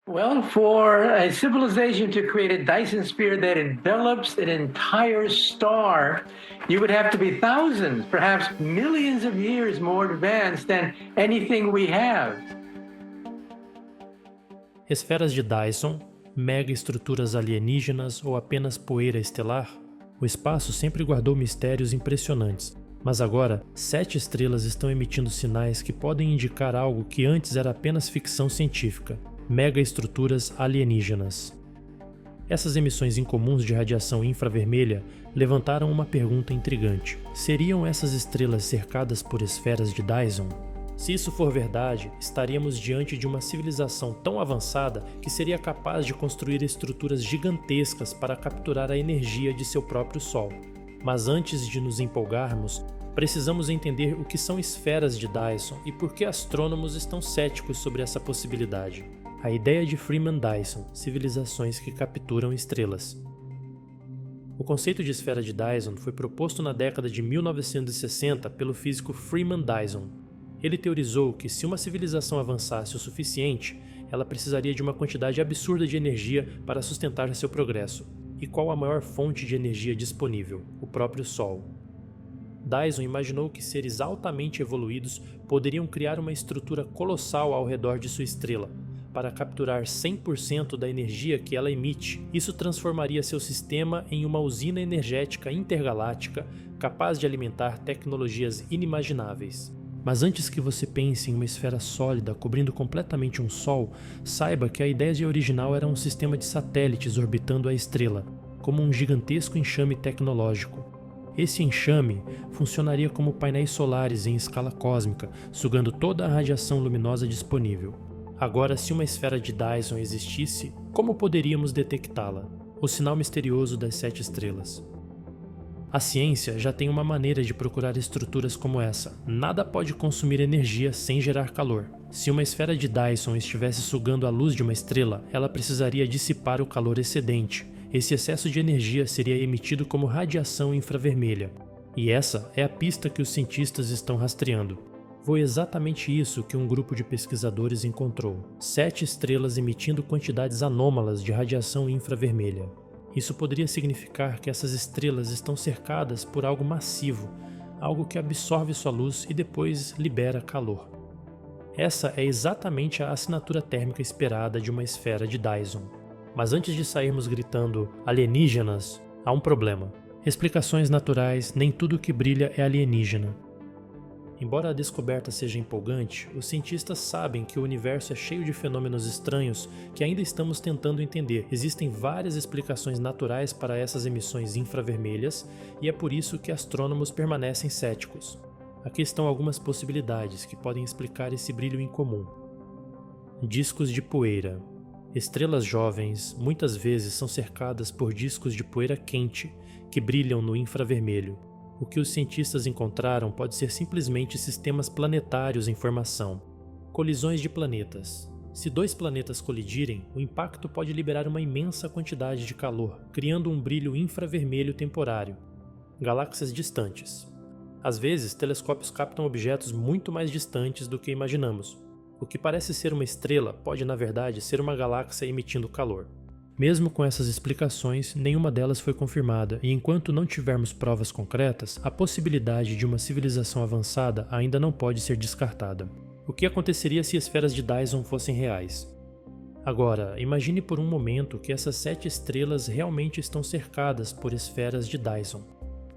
Well, for a civilization to create a Dyson sphere that envelops an entire star, you would have to be thousands, perhaps millions of years more advanced than anything we have. Esferas de Dyson, megaestruturas alienígenas ou apenas poeira estelar? O espaço sempre guardou mistérios impressionantes, mas agora 7 estrelas estão emitindo sinais que podem indicar algo que antes era apenas ficção científica: megaestruturas alienígenas. Essas emissões incomuns de radiação infravermelha levantaram uma pergunta intrigante: seriam essas estrelas cercadas por esferas de Dyson? Se isso for verdade, estaríamos diante de uma civilização tão avançada que seria capaz de construir estruturas gigantescas para capturar a energia de seu próprio Sol. Mas antes de nos empolgarmos, precisamos entender o que são esferas de Dyson e por que astrônomos estão céticos sobre essa possibilidade. A ideia de Freeman Dyson, civilizações que capturam estrelas. O conceito de esfera de Dyson foi proposto na década de 1960 pelo físico Freeman Dyson. Ele teorizou que se uma civilização avançasse o suficiente, ela precisaria de uma quantidade absurda de energia para sustentar seu progresso. E qual a maior fonte de energia disponível? O próprio Sol. Dyson imaginou que seres altamente evoluídos poderiam criar uma estrutura colossal ao redor de sua estrela, para capturar 100% da energia que ela emite. Isso transformaria seu sistema em uma usina energética intergaláctica capaz de alimentar tecnologias inimagináveis. Mas antes que você pense em uma esfera sólida cobrindo completamente um Sol, saiba que a ideia original era um sistema de satélites orbitando a estrela, como um gigantesco enxame tecnológico. Esse enxame funcionaria como painéis solares em escala cósmica, sugando toda a radiação luminosa disponível. Agora, se uma esfera de Dyson existisse, como poderíamos detectá-la? O sinal misterioso das 7 estrelas. A ciência já tem uma maneira de procurar estruturas como essa. Nada pode consumir energia sem gerar calor. Se uma esfera de Dyson estivesse sugando a luz de uma estrela, ela precisaria dissipar o calor excedente. Esse excesso de energia seria emitido como radiação infravermelha. E essa é a pista que os cientistas estão rastreando. Foi exatamente isso que um grupo de pesquisadores encontrou: 7 estrelas emitindo quantidades anômalas de radiação infravermelha. Isso poderia significar que essas estrelas estão cercadas por algo massivo, algo que absorve sua luz e depois libera calor. Essa é exatamente a assinatura térmica esperada de uma esfera de Dyson. Mas antes de sairmos gritando alienígenas, há um problema. Explicações naturais, nem tudo que brilha é alienígena. Embora a descoberta seja empolgante, os cientistas sabem que o universo é cheio de fenômenos estranhos que ainda estamos tentando entender. Existem várias explicações naturais para essas emissões infravermelhas e é por isso que astrônomos permanecem céticos. Aqui estão algumas possibilidades que podem explicar esse brilho incomum. Discos de poeira. Estrelas jovens muitas vezes são cercadas por discos de poeira quente que brilham no infravermelho. O que os cientistas encontraram pode ser simplesmente sistemas planetários em formação. Colisões de planetas. Se 2 planetas colidirem, o impacto pode liberar uma imensa quantidade de calor, criando um brilho infravermelho temporário. Galáxias distantes. Às vezes, telescópios captam objetos muito mais distantes do que imaginamos. O que parece ser uma estrela pode, na verdade, ser uma galáxia emitindo calor. Mesmo com essas explicações, nenhuma delas foi confirmada, e enquanto não tivermos provas concretas, a possibilidade de uma civilização avançada ainda não pode ser descartada. O que aconteceria se esferas de Dyson fossem reais? Agora, imagine por um momento que essas 7 estrelas realmente estão cercadas por esferas de Dyson.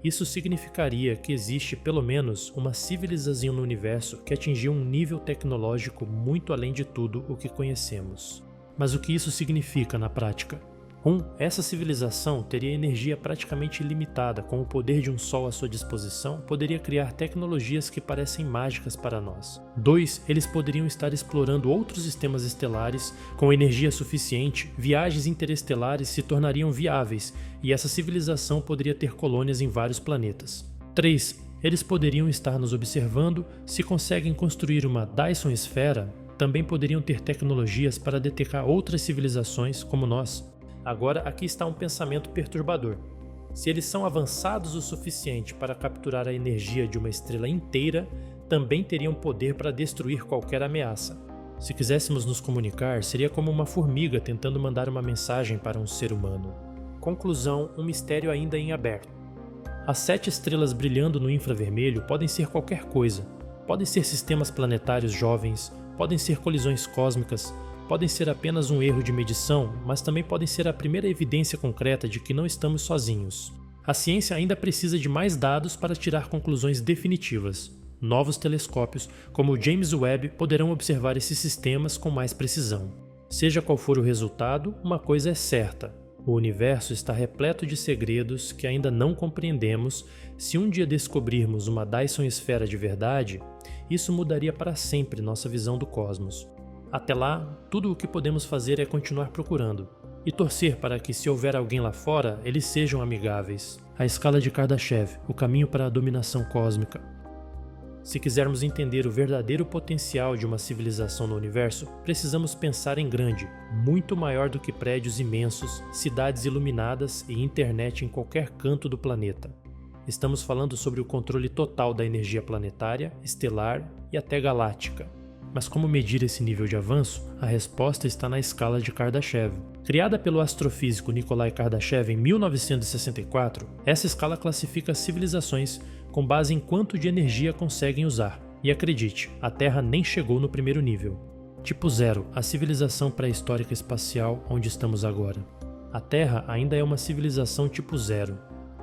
Isso significaria que existe pelo menos uma civilização no universo que atingiu um nível tecnológico muito além de tudo o que conhecemos. Mas o que isso significa na prática? 1. Essa civilização teria energia praticamente ilimitada. Com o poder de um Sol à sua disposição, poderia criar tecnologias que parecem mágicas para nós. 2. Eles poderiam estar explorando outros sistemas estelares. Com energia suficiente, viagens interestelares se tornariam viáveis, e essa civilização poderia ter colônias em vários planetas. 3. Eles poderiam estar nos observando. Se conseguem construir uma Dyson esfera, também poderiam ter tecnologias para detectar outras civilizações como nós. Agora, aqui está um pensamento perturbador. Se eles são avançados o suficiente para capturar a energia de uma estrela inteira, também teriam poder para destruir qualquer ameaça. Se quiséssemos nos comunicar, seria como uma formiga tentando mandar uma mensagem para um ser humano. Conclusão, um mistério ainda em aberto. As 7 estrelas brilhando no infravermelho podem ser qualquer coisa. Podem ser sistemas planetários jovens, podem ser colisões cósmicas, podem ser apenas um erro de medição, mas também podem ser a primeira evidência concreta de que não estamos sozinhos. A ciência ainda precisa de mais dados para tirar conclusões definitivas. Novos telescópios, como o James Webb, poderão observar esses sistemas com mais precisão. Seja qual for o resultado, uma coisa é certa: o universo está repleto de segredos que ainda não compreendemos. Se um dia descobrirmos uma Dyson esfera de verdade, isso mudaria para sempre nossa visão do cosmos. Até lá, tudo o que podemos fazer é continuar procurando e torcer para que, se houver alguém lá fora, eles sejam amigáveis. A escala de Kardashev, o caminho para a dominação cósmica. Se quisermos entender o verdadeiro potencial de uma civilização no universo, precisamos pensar em grande, muito maior do que prédios imensos, cidades iluminadas e internet em qualquer canto do planeta. Estamos falando sobre o controle total da energia planetária, estelar e até galáctica. Mas como medir esse nível de avanço? A resposta está na escala de Kardashev. Criada pelo astrofísico Nikolai Kardashev em 1964, essa escala classifica as civilizações com base em quanto de energia conseguem usar. E acredite, a Terra nem chegou no primeiro nível. Tipo 0, a civilização pré-histórica espacial onde estamos agora. A Terra ainda é uma civilização tipo 0.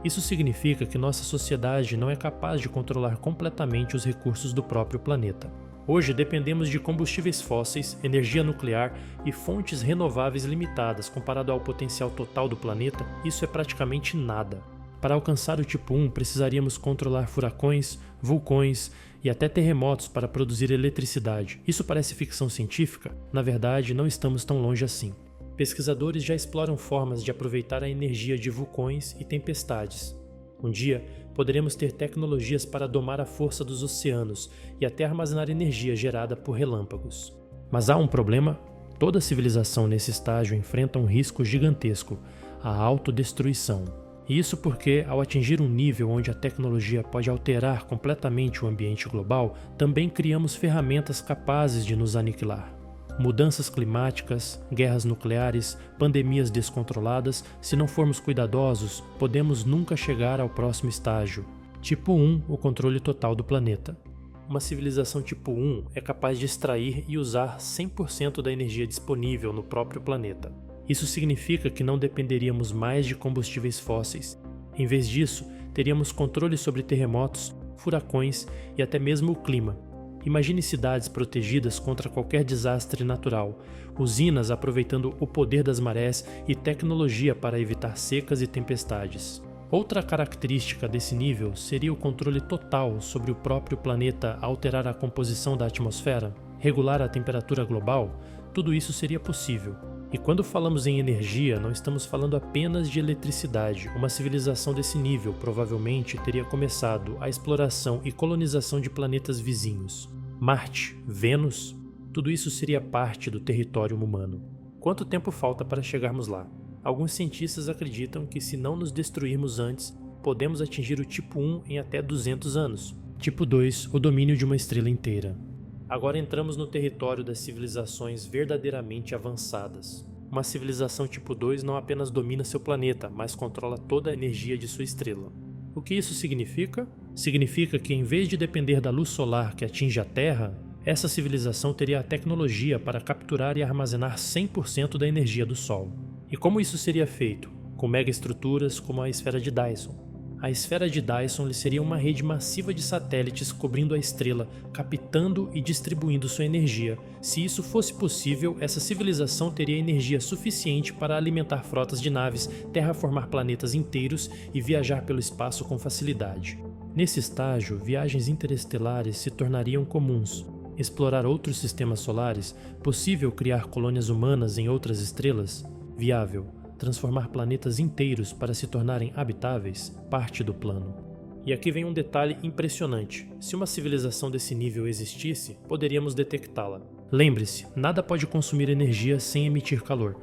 Isso significa que nossa sociedade não é capaz de controlar completamente os recursos do próprio planeta. Hoje dependemos de combustíveis fósseis, energia nuclear e fontes renováveis limitadas. Comparado ao potencial total do planeta, isso é praticamente nada. Para alcançar o tipo 1, precisaríamos controlar furacões, vulcões e até terremotos para produzir eletricidade. Isso parece ficção científica? Na verdade, não estamos tão longe assim. Pesquisadores já exploram formas de aproveitar a energia de vulcões e tempestades. Um dia, poderemos ter tecnologias para domar a força dos oceanos e até armazenar energia gerada por relâmpagos. Mas há um problema: toda civilização nesse estágio enfrenta um risco gigantesco: a autodestruição. Isso porque, ao atingir um nível onde a tecnologia pode alterar completamente o ambiente global, também criamos ferramentas capazes de nos aniquilar. Mudanças climáticas, guerras nucleares, pandemias descontroladas, se não formos cuidadosos, podemos nunca chegar ao próximo estágio. Tipo 1, o controle total do planeta. Uma civilização tipo 1 é capaz de extrair e usar 100% da energia disponível no próprio planeta. Isso significa que não dependeríamos mais de combustíveis fósseis. Em vez disso, teríamos controle sobre terremotos, furacões e até mesmo o clima. Imagine cidades protegidas contra qualquer desastre natural, usinas aproveitando o poder das marés e tecnologia para evitar secas e tempestades. Outra característica desse nível seria o controle total sobre o próprio planeta, alterar a composição da atmosfera, regular a temperatura global. Tudo isso seria possível. E quando falamos em energia, não estamos falando apenas de eletricidade. Uma civilização desse nível provavelmente teria começado a exploração e colonização de planetas vizinhos. Marte, Vênus, tudo isso seria parte do território humano. Quanto tempo falta para chegarmos lá? Alguns cientistas acreditam que, se não nos destruirmos antes, podemos atingir o tipo 1 em até 200 anos. Tipo 2, o domínio de uma estrela inteira. Agora entramos no território das civilizações verdadeiramente avançadas. Uma civilização tipo 2 não apenas domina seu planeta, mas controla toda a energia de sua estrela. O que isso significa? Significa que, em vez de depender da luz solar que atinge a Terra, essa civilização teria a tecnologia para capturar e armazenar 100% da energia do Sol. E como isso seria feito? Com megaestruturas como a esfera de Dyson. A esfera de Dyson lhe seria uma rede massiva de satélites cobrindo a estrela, captando e distribuindo sua energia. Se isso fosse possível, essa civilização teria energia suficiente para alimentar frotas de naves, terraformar planetas inteiros e viajar pelo espaço com facilidade. Nesse estágio, viagens interestelares se tornariam comuns. Explorar outros sistemas solares, possível criar colônias humanas em outras estrelas, viável. Transformar planetas inteiros para se tornarem habitáveis, parte do plano. E aqui vem um detalhe impressionante: se uma civilização desse nível existisse, poderíamos detectá-la. Lembre-se, nada pode consumir energia sem emitir calor.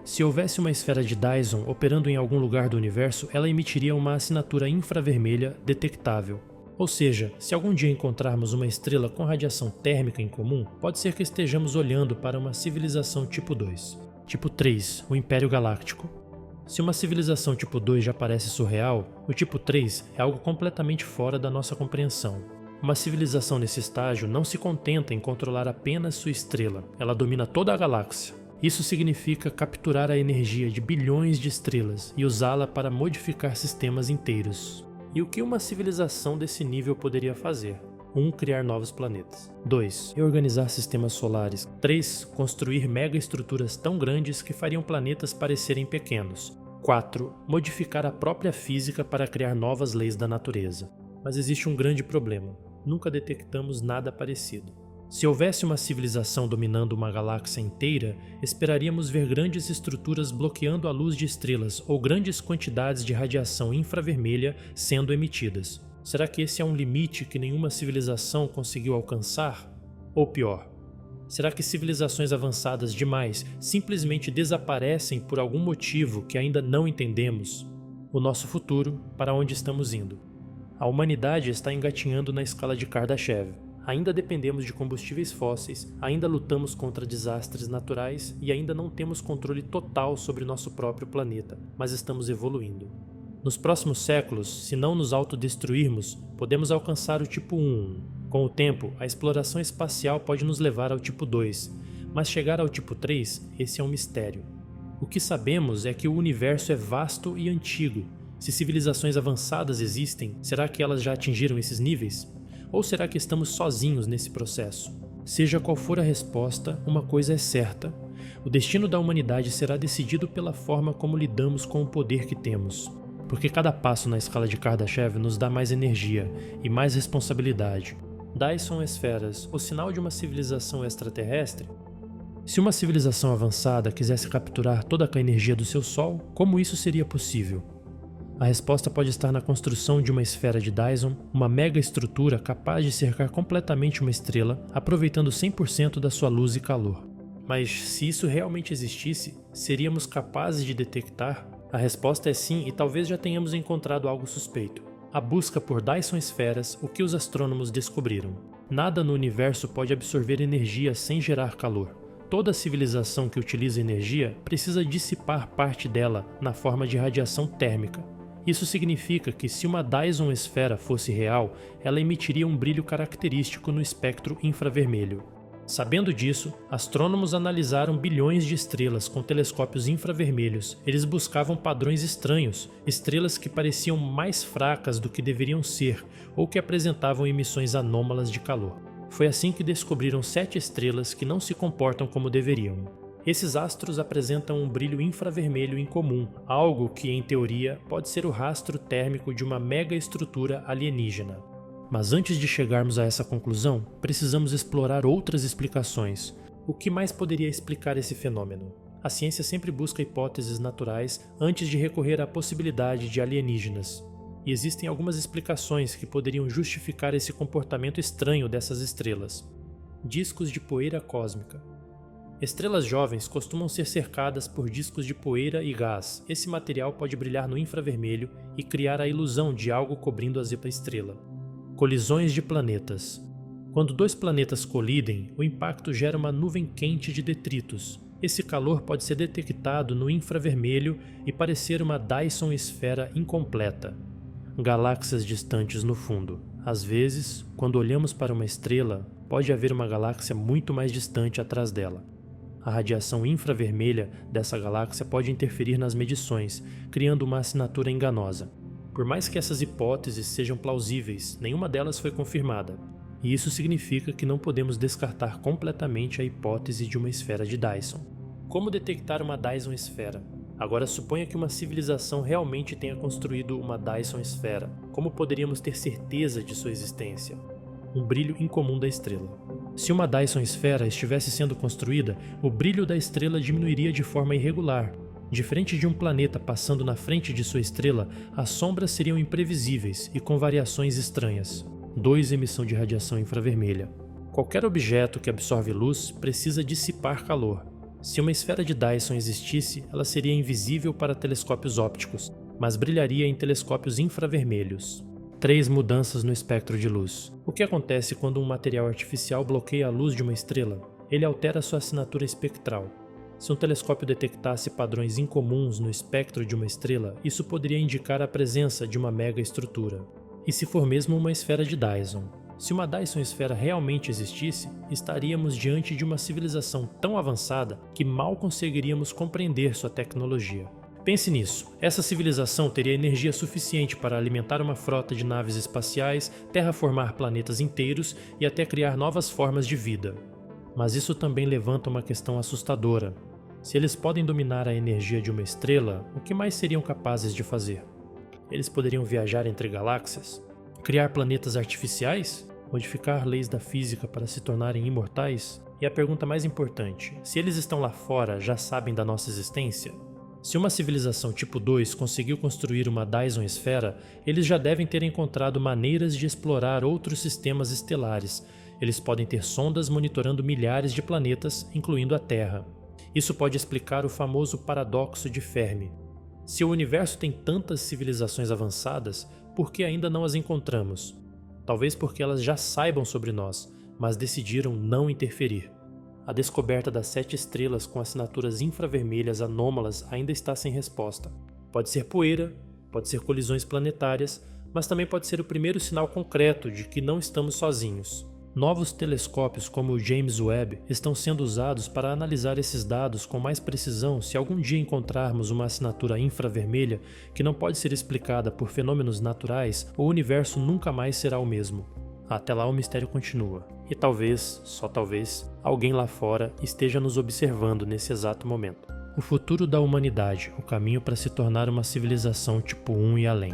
Se houvesse uma esfera de Dyson operando em algum lugar do universo, ela emitiria uma assinatura infravermelha detectável. Ou seja, se algum dia encontrarmos uma estrela com radiação térmica em comum, pode ser que estejamos olhando para uma civilização tipo 2. Tipo 3, o Império Galáctico. Se uma civilização tipo 2 já parece surreal, o tipo 3 é algo completamente fora da nossa compreensão. Uma civilização nesse estágio não se contenta em controlar apenas sua estrela, ela domina toda a galáxia. Isso significa capturar a energia de bilhões de estrelas e usá-la para modificar sistemas inteiros. E o que uma civilização desse nível poderia fazer? 1. Criar novos planetas. 2. Reorganizar sistemas solares. 3. Construir megaestruturas tão grandes que fariam planetas parecerem pequenos. 4. Modificar a própria física para criar novas leis da natureza. Mas existe um grande problema. Nunca detectamos nada parecido. Se houvesse uma civilização dominando uma galáxia inteira, esperaríamos ver grandes estruturas bloqueando a luz de estrelas ou grandes quantidades de radiação infravermelha sendo emitidas. Será que esse é um limite que nenhuma civilização conseguiu alcançar? Ou pior, será que civilizações avançadas demais simplesmente desaparecem por algum motivo que ainda não entendemos? O nosso futuro, para onde estamos indo? A humanidade está engatinhando na escala de Kardashev. Ainda dependemos de combustíveis fósseis, ainda lutamos contra desastres naturais e ainda não temos controle total sobre nosso próprio planeta, mas estamos evoluindo. Nos próximos séculos, se não nos autodestruirmos, podemos alcançar o tipo 1. Com o tempo, a exploração espacial pode nos levar ao tipo 2, mas chegar ao tipo 3, esse é um mistério. O que sabemos é que o universo é vasto e antigo. Se civilizações avançadas existem, será que elas já atingiram esses níveis? Ou será que estamos sozinhos nesse processo? Seja qual for a resposta, uma coisa é certa: o destino da humanidade será decidido pela forma como lidamos com o poder que temos. Porque cada passo na escala de Kardashev nos dá mais energia e mais responsabilidade. Dyson esferas, o sinal de uma civilização extraterrestre? Se uma civilização avançada quisesse capturar toda a energia do seu Sol, como isso seria possível? A resposta pode estar na construção de uma esfera de Dyson, uma mega estrutura capaz de cercar completamente uma estrela, aproveitando 100% da sua luz e calor. Mas se isso realmente existisse, seríamos capazes de detectar? A resposta é sim, e talvez já tenhamos encontrado algo suspeito. A busca por Dyson esferas, o que os astrônomos descobriram. Nada no universo pode absorver energia sem gerar calor. Toda civilização que utiliza energia precisa dissipar parte dela na forma de radiação térmica. Isso significa que se uma Dyson esfera fosse real, ela emitiria um brilho característico no espectro infravermelho. Sabendo disso, astrônomos analisaram bilhões de estrelas com telescópios infravermelhos. Eles buscavam padrões estranhos, estrelas que pareciam mais fracas do que deveriam ser ou que apresentavam emissões anômalas de calor. Foi assim que descobriram 7 estrelas que não se comportam como deveriam. Esses astros apresentam um brilho infravermelho incomum, algo que, em teoria, pode ser o rastro térmico de uma mega estrutura alienígena. Mas antes de chegarmos a essa conclusão, precisamos explorar outras explicações. O que mais poderia explicar esse fenômeno? A ciência sempre busca hipóteses naturais antes de recorrer à possibilidade de alienígenas. E existem algumas explicações que poderiam justificar esse comportamento estranho dessas estrelas. Discos de poeira cósmica. Estrelas jovens costumam ser cercadas por discos de poeira e gás. Esse material pode brilhar no infravermelho e criar a ilusão de algo cobrindo a estrela. Colisões de planetas. Quando dois planetas colidem, o impacto gera uma nuvem quente de detritos. Esse calor pode ser detectado no infravermelho e parecer uma Dyson esfera incompleta. Galáxias distantes no fundo. Às vezes, quando olhamos para uma estrela, pode haver uma galáxia muito mais distante atrás dela. A radiação infravermelha dessa galáxia pode interferir nas medições, criando uma assinatura enganosa. Por mais que essas hipóteses sejam plausíveis, nenhuma delas foi confirmada. E isso significa que não podemos descartar completamente a hipótese de uma esfera de Dyson. Como detectar uma Dyson esfera? Agora suponha que uma civilização realmente tenha construído uma Dyson esfera. Como poderíamos ter certeza de sua existência? Um brilho incomum da estrela. Se uma Dyson esfera estivesse sendo construída, o brilho da estrela diminuiria de forma irregular. Diferente de um planeta passando na frente de sua estrela, as sombras seriam imprevisíveis e com variações estranhas. 2. Emissão de radiação infravermelha. Qualquer objeto que absorve luz precisa dissipar calor. Se uma esfera de Dyson existisse, ela seria invisível para telescópios ópticos, mas brilharia em telescópios infravermelhos. 3 mudanças no espectro de luz. O que acontece quando um material artificial bloqueia a luz de uma estrela? Ele altera sua assinatura espectral. Se um telescópio detectasse padrões incomuns no espectro de uma estrela, isso poderia indicar a presença de uma megaestrutura. E se for mesmo uma esfera de Dyson? Se uma Dyson esfera realmente existisse, estaríamos diante de uma civilização tão avançada que mal conseguiríamos compreender sua tecnologia. Pense nisso, essa civilização teria energia suficiente para alimentar uma frota de naves espaciais, terraformar planetas inteiros e até criar novas formas de vida. Mas isso também levanta uma questão assustadora. Se eles podem dominar a energia de uma estrela, o que mais seriam capazes de fazer? Eles poderiam viajar entre galáxias? Criar planetas artificiais? Modificar leis da física para se tornarem imortais? E a pergunta mais importante, se eles estão lá fora, já sabem da nossa existência? Se uma civilização tipo 2 conseguiu construir uma Dyson esfera, eles já devem ter encontrado maneiras de explorar outros sistemas estelares. Eles podem ter sondas monitorando milhares de planetas, incluindo a Terra. Isso pode explicar o famoso paradoxo de Fermi. Se o universo tem tantas civilizações avançadas, por que ainda não as encontramos? Talvez porque elas já saibam sobre nós, mas decidiram não interferir. A descoberta das 7 estrelas com assinaturas infravermelhas anômalas ainda está sem resposta. Pode ser poeira, pode ser colisões planetárias, mas também pode ser o primeiro sinal concreto de que não estamos sozinhos. Novos telescópios como o James Webb estão sendo usados para analisar esses dados com mais precisão se algum dia encontrarmos uma assinatura infravermelha que não pode ser explicada por fenômenos naturais, o universo nunca mais será o mesmo. Até lá o mistério continua. E talvez, só talvez, alguém lá fora esteja nos observando nesse exato momento. O futuro da humanidade, o caminho para se tornar uma civilização tipo 1 e além.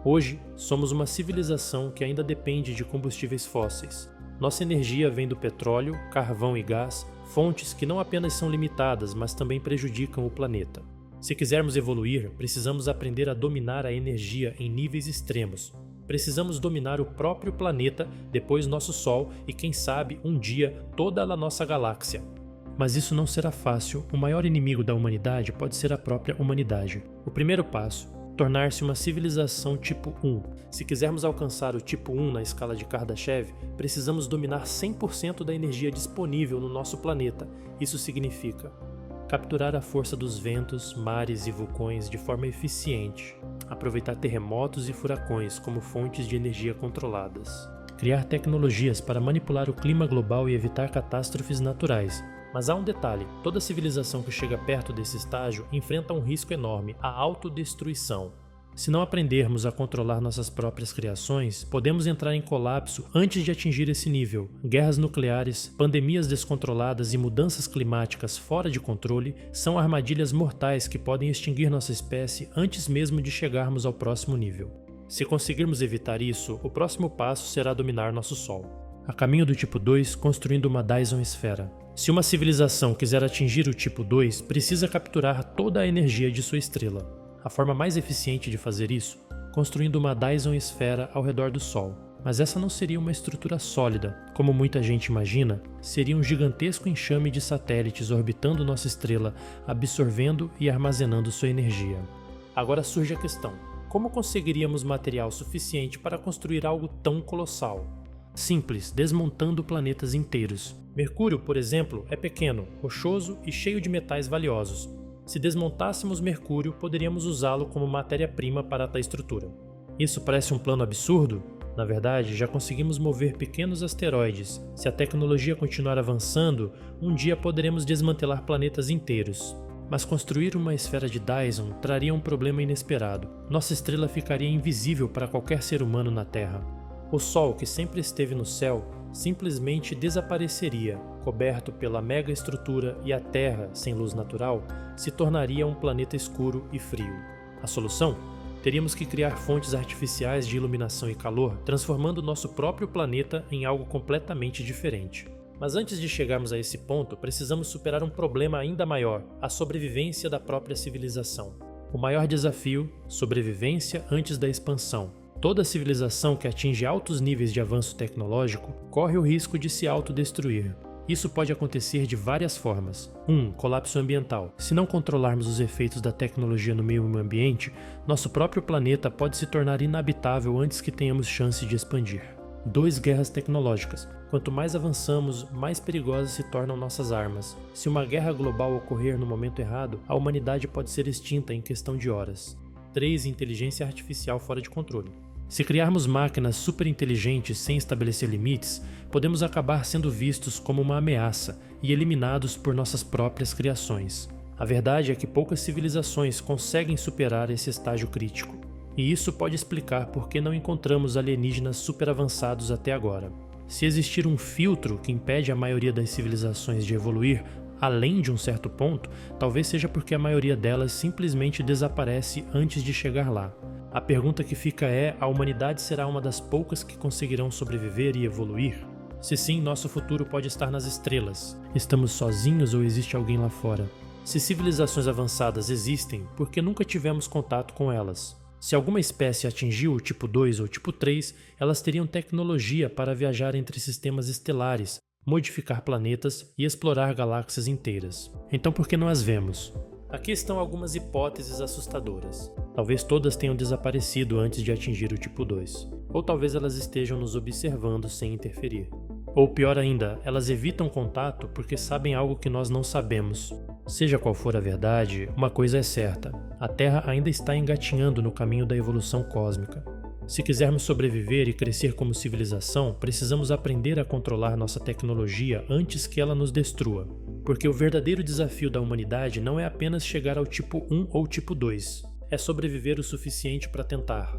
Hoje, somos uma civilização que ainda depende de combustíveis fósseis. Nossa energia vem do petróleo, carvão e gás, fontes que não apenas são limitadas, mas também prejudicam o planeta. Se quisermos evoluir, precisamos aprender a dominar a energia em níveis extremos. Precisamos dominar o próprio planeta, depois nosso Sol e, quem sabe, um dia toda a nossa galáxia. Mas isso não será fácil. O maior inimigo da humanidade pode ser a própria humanidade. O primeiro passo: tornar-se uma civilização tipo 1. Se quisermos alcançar o tipo 1 na escala de Kardashev, precisamos dominar 100% da energia disponível no nosso planeta. Isso significa capturar a força dos ventos, mares e vulcões de forma eficiente, aproveitar terremotos e furacões como fontes de energia controladas, criar tecnologias para manipular o clima global e evitar catástrofes naturais. Mas há um detalhe: toda civilização que chega perto desse estágio enfrenta um risco enorme, a autodestruição. Se não aprendermos a controlar nossas próprias criações, podemos entrar em colapso antes de atingir esse nível. Guerras nucleares, pandemias descontroladas e mudanças climáticas fora de controle são armadilhas mortais que podem extinguir nossa espécie antes mesmo de chegarmos ao próximo nível. Se conseguirmos evitar isso, o próximo passo será dominar nosso Sol. A caminho do tipo 2, construindo uma Dyson esfera. Se uma civilização quiser atingir o tipo 2, precisa capturar toda a energia de sua estrela. A forma mais eficiente de fazer isso? Construindo uma Dyson esfera ao redor do Sol. Mas essa não seria uma estrutura sólida, como muita gente imagina. Seria um gigantesco enxame de satélites orbitando nossa estrela, absorvendo e armazenando sua energia. Agora surge a questão: como conseguiríamos material suficiente para construir algo tão colossal? Simples, desmontando planetas inteiros. Mercúrio, por exemplo, é pequeno, rochoso e cheio de metais valiosos. Se desmontássemos Mercúrio, poderíamos usá-lo como matéria-prima para a estrutura. Isso parece um plano absurdo? Na verdade, já conseguimos mover pequenos asteroides. Se a tecnologia continuar avançando, um dia poderemos desmantelar planetas inteiros. Mas construir uma esfera de Dyson traria um problema inesperado. Nossa estrela ficaria invisível para qualquer ser humano na Terra. O Sol, que sempre esteve no céu, simplesmente desapareceria, coberto pela megaestrutura, e a Terra, sem luz natural, se tornaria um planeta escuro e frio. A solução? Teríamos que criar fontes artificiais de iluminação e calor, transformando nosso próprio planeta em algo completamente diferente. Mas antes de chegarmos a esse ponto, precisamos superar um problema ainda maior: a sobrevivência da própria civilização. O maior desafio: sobrevivência antes da expansão. Toda civilização que atinge altos níveis de avanço tecnológico corre o risco de se autodestruir. Isso pode acontecer de várias formas. 1. Colapso ambiental. Se não controlarmos os efeitos da tecnologia no meio ambiente, nosso próprio planeta pode se tornar inabitável antes que tenhamos chance de expandir. 2. Guerras tecnológicas. Quanto mais avançamos, mais perigosas se tornam nossas armas. Se uma guerra global ocorrer no momento errado, a humanidade pode ser extinta em questão de horas. 3. Inteligência artificial fora de controle. Se criarmos máquinas superinteligentes sem estabelecer limites, podemos acabar sendo vistos como uma ameaça e eliminados por nossas próprias criações. A verdade é que poucas civilizações conseguem superar esse estágio crítico, e isso pode explicar por que não encontramos alienígenas superavançados até agora. Se existir um filtro que impede a maioria das civilizações de evoluir além de um certo ponto, talvez seja porque a maioria delas simplesmente desaparece antes de chegar lá. A pergunta que fica é: a humanidade será uma das poucas que conseguirão sobreviver e evoluir? Se sim, nosso futuro pode estar nas estrelas. Estamos sozinhos ou existe alguém lá fora? Se civilizações avançadas existem, por que nunca tivemos contato com elas? Se alguma espécie atingiu o tipo 2 ou tipo 3, elas teriam tecnologia para viajar entre sistemas estelares, modificar planetas e explorar galáxias inteiras. Então por que não as vemos? Aqui estão algumas hipóteses assustadoras. Talvez todas tenham desaparecido antes de atingir o tipo 2. Ou talvez elas estejam nos observando sem interferir. Ou pior ainda, elas evitam contato porque sabem algo que nós não sabemos. Seja qual for a verdade, uma coisa é certa: a Terra ainda está engatinhando no caminho da evolução cósmica. Se quisermos sobreviver e crescer como civilização, precisamos aprender a controlar nossa tecnologia antes que ela nos destrua. Porque o verdadeiro desafio da humanidade não é apenas chegar ao tipo 1 ou tipo 2. É sobreviver o suficiente para tentar.